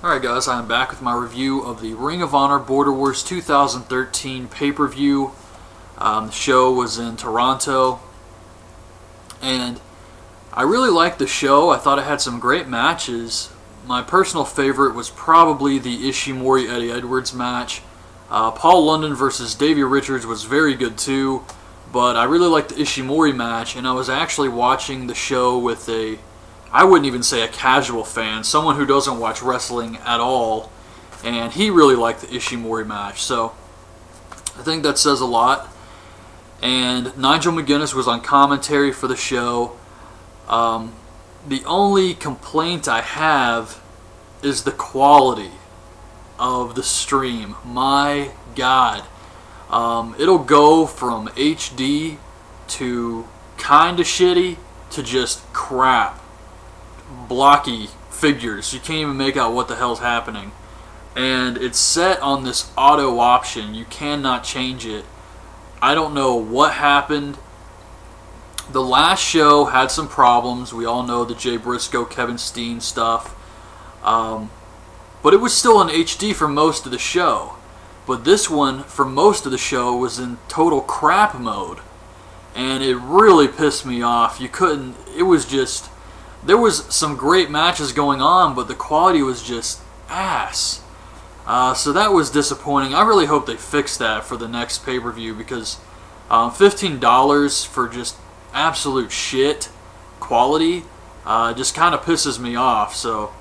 Alright guys, I am back with my review of the Ring of Honor Border Wars 2013 pay-per-view. The show was in Toronto, and I really liked the show. I thought it had some great matches. My personal favorite was probably the Ishimori-Eddie Edwards match. Paul London versus Davey Richards was very good too, but I really liked the Ishimori match, and I was actually watching the show with I wouldn't even say a casual fan, someone who doesn't watch wrestling at all, and he really liked the Ishimori match, so I think that says a lot. And Nigel McGuinness was on commentary for the show. The only complaint I have is the quality of the stream. My God. It'll go from HD to kinda shitty to just crap. Blocky figures. You can't even make out what the hell's happening. And it's set on this auto option. You cannot change it. I don't know what happened. The last show had some problems. We all know the Jay Briscoe, Kevin Steen stuff. But it was still in HD for most of the show. But this one, for most of the show, was in total crap mode. And it really pissed me off. It was just... There was some great matches going on, but the quality was just ass. So that was disappointing. I really hope they fix that for the next pay-per-view, because $15 for just absolute shit quality just kind of pisses me off. So,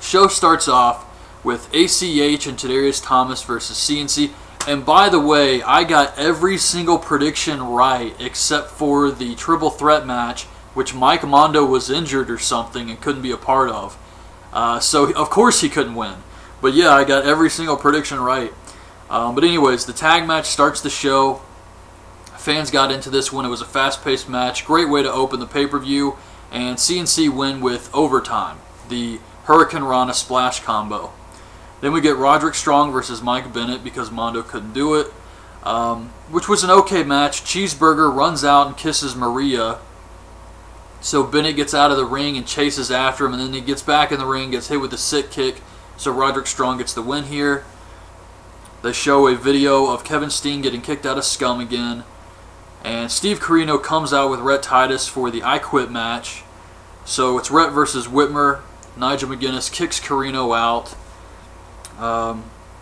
show starts off with ACH and Tadarius Thomas versus CNC. And by the way, I got every single prediction right except for the triple threat match, which Mike Mondo was injured or something and couldn't be a part of. So, of course he couldn't win. But yeah, I got every single prediction right. But anyways, the tag match starts the show. Fans got into this one. It was a fast-paced match. Great way to open the pay-per-view. And CNC win with overtime. The Hurricane Rana splash combo. Then we get Roderick Strong versus Mike Bennett because Mondo couldn't do it. Which was an okay match. Cheeseburger runs out and kisses Maria. So Bennett gets out of the ring and chases after him, and then he gets back in the ring, gets hit with a sit kick, so Roderick Strong gets the win here. They show a video of Kevin Steen getting kicked out of Scum again, and Steve Corino comes out with Rhett Titus for the I Quit match. So it's Rhett versus Whitmer. Nigel McGuinness kicks Corino out.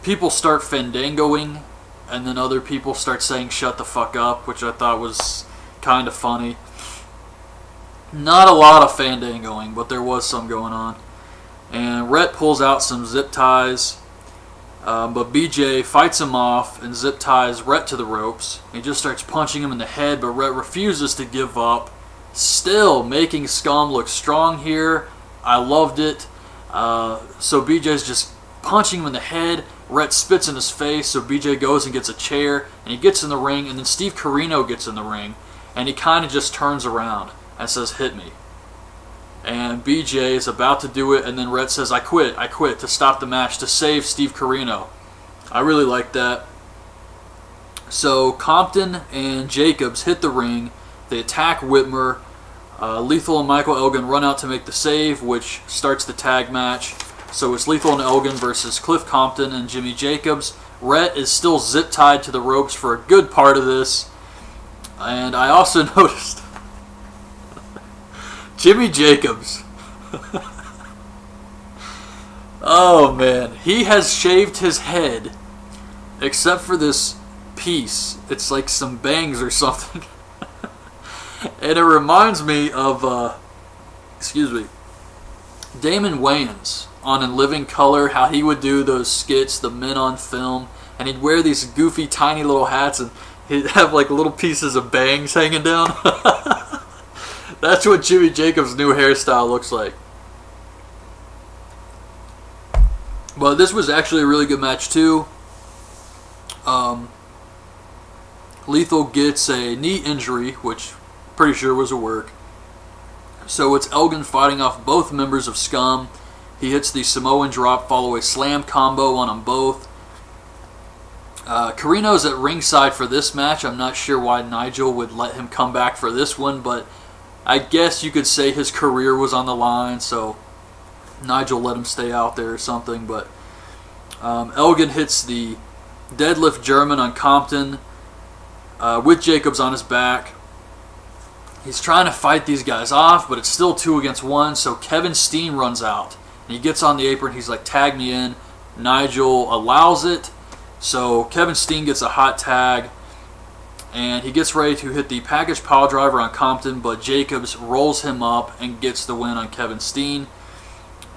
People start fandangoing, and then other people start saying shut the fuck up, which I thought was kind of funny. Not a lot of fandangoing, but there was some going on. And Rhett pulls out some zip ties, but BJ fights him off and zip ties Rhett to the ropes. He just starts punching him in the head, but Rhett refuses to give up, still making Scum look strong here. I loved it. So BJ's just punching him in the head. Rhett spits in his face, so BJ goes and gets a chair, and he gets in the ring, and then Steve Corino gets in the ring, and he kind of just turns around and says, hit me. And BJ is about to do it, and then Rhett says, I quit, to stop the match, to save Steve Corino. I really like that. So Compton and Jacobs hit the ring. They attack Whitmer. Lethal and Michael Elgin run out to make the save, which starts the tag match. So it's Lethal and Elgin versus Cliff Compton and Jimmy Jacobs. Rhett is still zip-tied to the ropes for a good part of this. And I also noticed Jimmy Jacobs. Oh man, he has shaved his head except for this piece. It's like some bangs or something. And it reminds me of Damon Wayans on In Living Color, how he would do those skits, the men on film, and he'd wear these goofy tiny little hats and he'd have like little pieces of bangs hanging down. That's what Jimmy Jacobs' new hairstyle looks like. But this was actually a really good match too. Lethal gets a knee injury, which pretty sure was a work. So it's Elgin fighting off both members of Scum. He hits the Samoan drop, follow a slam combo on them both. Corino's at ringside for this match. I'm not sure why Nigel would let him come back for this one, but I guess you could say his career was on the line, so Nigel let him stay out there or something, but Elgin hits the deadlift German on Compton with Jacobs on his back. He's trying to fight these guys off, but it's still 2 against 1, so Kevin Steen runs out. And he gets on the apron, he's like, tag me in. Nigel allows it, so Kevin Steen gets a hot tag, and he gets ready to hit the package pile driver on Compton, but Jacobs rolls him up and gets the win on Kevin Steen.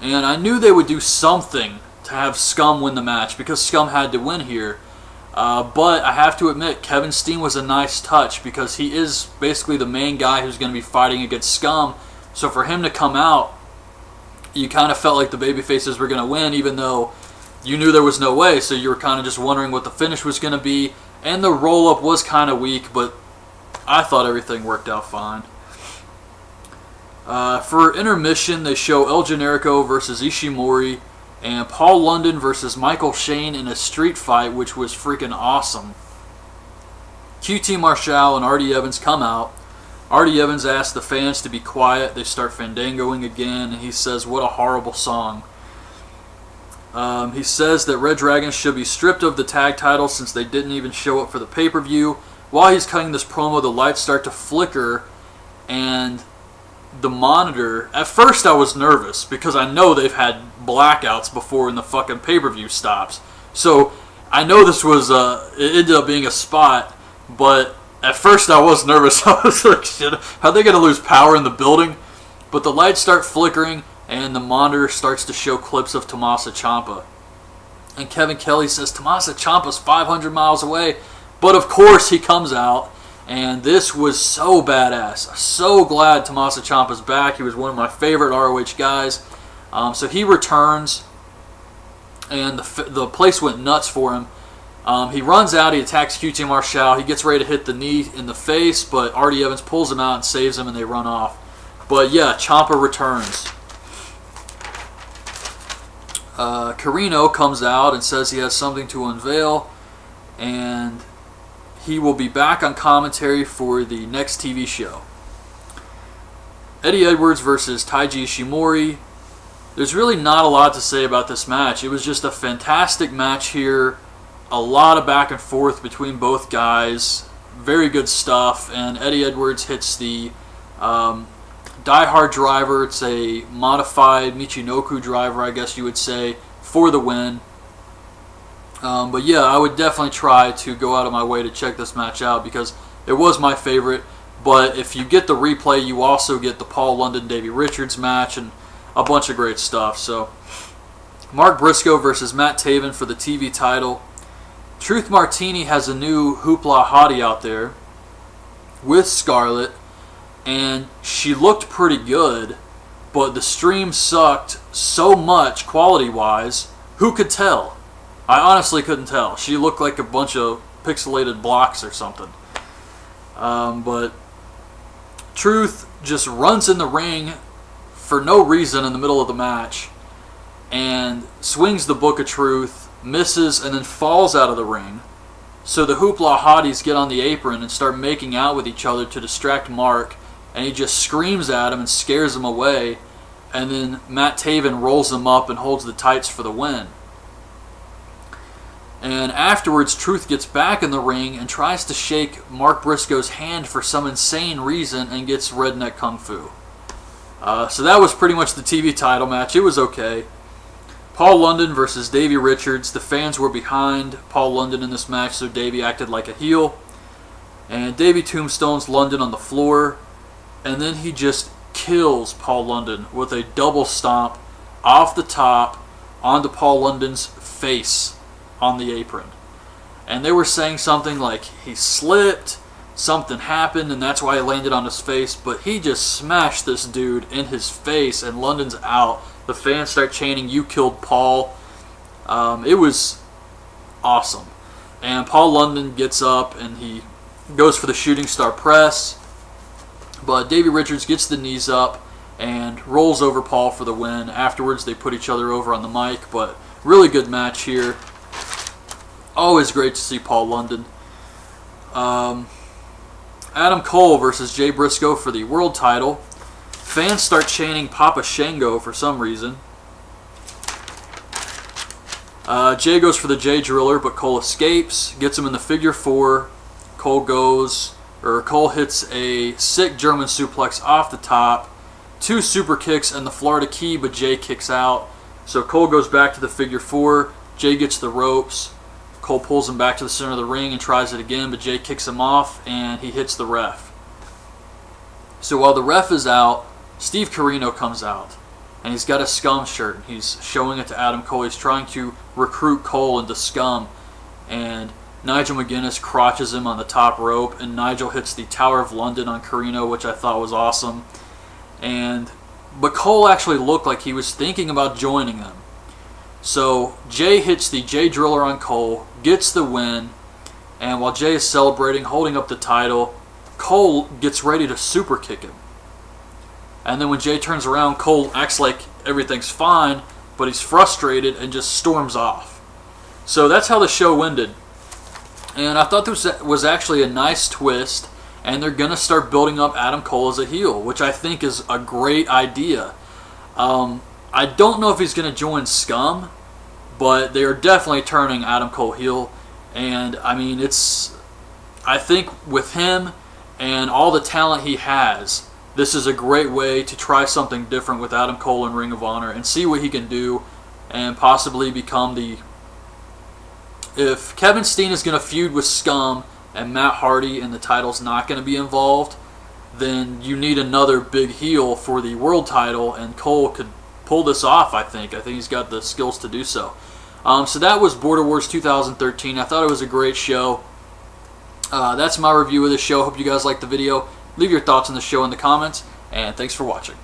And I knew they would do something to have Scum win the match, because Scum had to win here. But I have to admit, Kevin Steen was a nice touch, because he is basically the main guy who's going to be fighting against Scum. So for him to come out, you kind of felt like the babyfaces were going to win, even though you knew there was no way. So you were kind of just wondering what the finish was going to be. And the roll-up was kind of weak, but I thought everything worked out fine. For intermission, they show El Generico versus Ishimori, and Paul London versus Michael Shane in a street fight, which was freaking awesome. QT Marshall and Artie Evans come out. Artie Evans asks the fans to be quiet. They start fandangoing again, and he says, what a horrible song. He says that Red Dragon should be stripped of the tag title since they didn't even show up for the pay-per-view. While he's cutting this promo, the lights start to flicker, and the monitor, at first I was nervous because I know they've had blackouts before in the fucking pay-per-view stops. So I know this was, it ended up being a spot, but at first I was nervous. I was like, shit, how are they going to lose power in the building? But the lights start flickering, and the monitor starts to show clips of Tommaso Ciampa. And Kevin Kelly says, Tommaso Ciampa's 500 miles away. But of course he comes out, and this was so badass. So glad Tommaso Ciampa's back. He was one of my favorite ROH guys. So he returns, and the place went nuts for him. He runs out, he attacks QT Marshall. He gets ready to hit the knee in the face, but Artie Evans pulls him out and saves him, and they run off. But yeah, Ciampa returns. Carino comes out and says he has something to unveil, and he will be back on commentary for the next TV show. Eddie Edwards versus Taiji Ishimori. There's really not a lot to say about this match. It was just a fantastic match here. A lot of back and forth between both guys. Very good stuff. And Eddie Edwards hits the Die Hard driver. It's a modified Michinoku driver, I guess you would say, for the win. But yeah, I would definitely try to go out of my way to check this match out because it was my favorite. But if you get the replay, you also get the Paul London-Davey Richards match and a bunch of great stuff. So, Mark Briscoe versus Matt Taven for the TV title. Truth Martini has a new Hoopla Hottie out there with Scarlett, and she looked pretty good, but the stream sucked so much quality-wise, who could tell? I honestly couldn't tell. She looked like a bunch of pixelated blocks or something. But Truth just runs in the ring for no reason in the middle of the match and swings the Book of Truth, misses, and then falls out of the ring. So the Hoopla Hotties get on the apron and start making out with each other to distract Mark, and he just screams at him and scares him away, and then Matt Taven rolls him up and holds the tights for the win. And afterwards, Truth gets back in the ring and tries to shake Mark Briscoe's hand for some insane reason and gets Redneck Kung Fu. So that was pretty much the TV title match. It was okay. Paul London versus Davey Richards. The fans were behind Paul London in this match, so Davey acted like a heel. And Davey tombstones London on the floor, and then he just kills Paul London with a double stomp off the top onto Paul London's face on the apron. And they were saying something like he slipped, something happened, and that's why he landed on his face, but he just smashed this dude in his face, and London's out. The fans start chanting, "You killed Paul." It was awesome. And Paul London gets up and he goes for the shooting star press, but Davey Richards gets the knees up and rolls over Paul for the win. Afterwards, they put each other over on the mic, but really good match here. Always great to see Paul London. Adam Cole versus Jay Briscoe for the world title. Fans start chanting Papa Shango for some reason. Jay goes for the Jay Driller, but Cole escapes, gets him in the figure 4. Cole hits a sick German suplex off the top, 2 super kicks and the Florida Key, but Jay kicks out. So Cole goes back to the figure 4. Jay gets the ropes. Cole pulls him back to the center of the ring and tries it again, but Jay kicks him off and he hits the ref. So while the ref is out, Steve Corino comes out. And he's got a Scum shirt. And he's showing it to Adam Cole. He's trying to recruit Cole into Scum. And Nigel McGuinness crotches him on the top rope. And Nigel hits the Tower of London on Corino, which I thought was awesome. But Cole actually looked like he was thinking about joining them. So Jay hits the Jay Driller on Cole, gets the win. And while Jay is celebrating, holding up the title, Cole gets ready to super kick him. And then when Jay turns around, Cole acts like everything's fine, but he's frustrated and just storms off. So that's how the show ended. And I thought this was actually a nice twist, and they're going to start building up Adam Cole as a heel, which I think is a great idea. I don't know if he's going to join Scum, but they are definitely turning Adam Cole heel. And I mean, I think with him and all the talent he has, this is a great way to try something different with Adam Cole in Ring of Honor and see what he can do and possibly become the... If Kevin Steen is going to feud with Scum and Matt Hardy and the title's not going to be involved, then you need another big heel for the world title, and Cole could pull this off, I think. I think he's got the skills to do so. So that was Border Wars 2013. I thought it was a great show. That's my review of the show. Hope you guys liked the video. Leave your thoughts on the show in the comments, and thanks for watching.